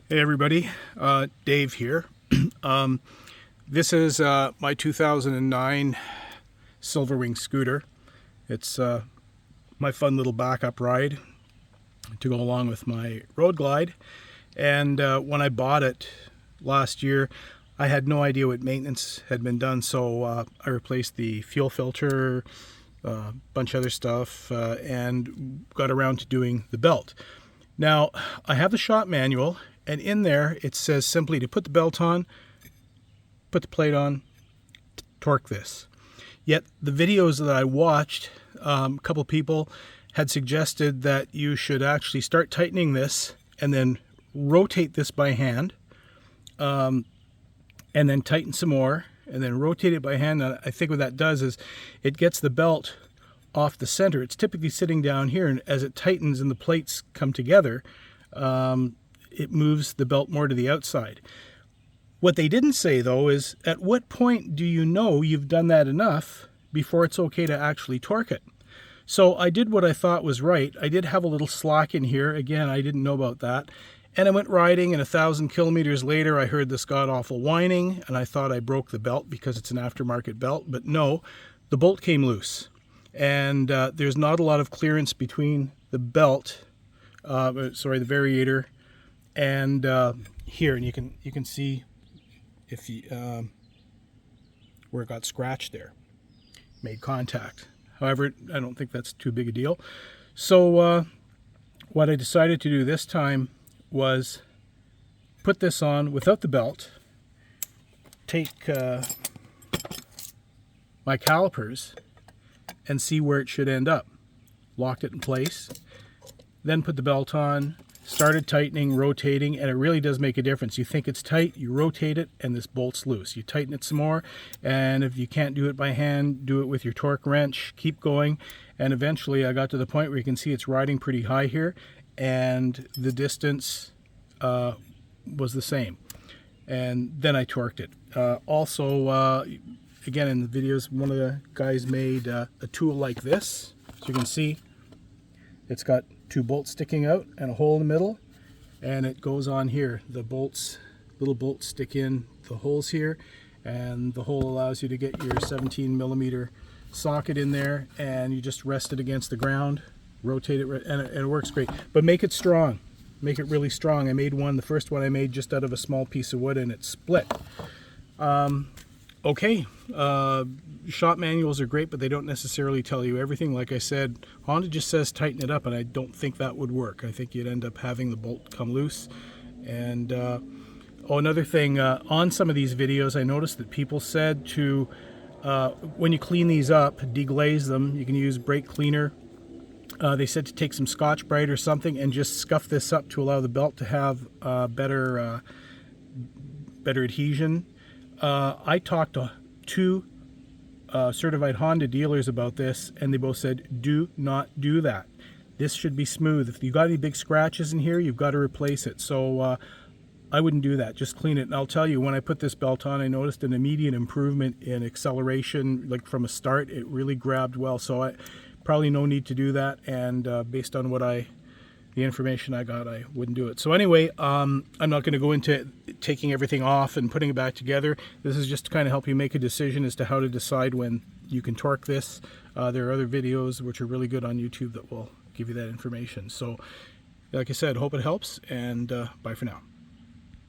Hey everybody, Dave here. This is my 2009 Silverwing scooter. It's my fun little backup ride to go along with my road glide. And when I bought it last year, I had no idea what maintenance had been done, so I replaced the fuel filter, a bunch of other stuff, and got around to doing the belt. Now, I have the shop manual, and in there it says simply to put the belt on, put the plate on, torque this. Yet the videos that I watched, a couple people had suggested that you should actually start tightening this and then rotate this by hand, and then tighten some more, and then rotate it by hand. And I think what that does is it gets the belt off the center. It's typically sitting down here, and as it tightens and the plates come together, it moves the belt more to the outside. What they didn't say though is, at what point do you know you've done that enough before it's okay to actually torque it? So I did what I thought was right. I did have a little slack in here. Again, I didn't know about that. And I went riding, and 1,000 kilometers later I heard this god-awful whining, and I thought I broke the belt because it's an aftermarket belt, but no, the bolt came loose. And there's not a lot of clearance between the belt, the variator, and here, and you can see if you where it got scratched there, made contact. However, I don't think that's too big a deal. So what I decided to do this time was put this on without the belt, take my calipers and see where it should end up. Locked it in place, then put the belt on, started tightening, rotating, and it really does make a difference. You think it's tight, you rotate it, and this bolt's loose. You tighten it some more, and if you can't do it by hand, do it with your torque wrench, keep going, and eventually I got to the point where you can see it's riding pretty high here, and the distance was the same. And then I torqued it. Again, in the videos, one of the guys made a tool like this. So you can see it's got two bolts sticking out and a hole in the middle, and it goes on here. The bolts, little bolts stick in the holes here, and the hole allows you to get your 17 millimeter socket in there, and you just rest it against the ground, rotate it, and it works great. But make it strong. Make it really strong. I made one, the first one I made just out of a small piece of wood, and it split. Okay, shop manuals are great, but they don't necessarily tell you everything. Like I said, Honda just says tighten it up, and I don't think that would work. I think you'd end up having the bolt come loose. And another thing, on some of these videos I noticed that people said to, when you clean these up, deglaze them, you can use brake cleaner. They said to take some Scotch-Brite or something and just scuff this up to allow the belt to have better adhesion. I talked to two certified Honda dealers about this, and they both said, do not do that. This should be smooth. If you've got any big scratches in here, you've got to replace it. So I wouldn't do that. Just clean it. And I'll tell you, when I put this belt on, I noticed an immediate improvement in acceleration. Like from a start, it really grabbed well. So I probably no need to do that. And based on what the information I got, I wouldn't do it. So anyway, I'm not going to go into taking everything off and putting it back together. This is just to kind of help you make a decision as to how to decide when you can torque this. There are other videos which are really good on YouTube that will give you that information. So like I said, hope it helps, and bye for now.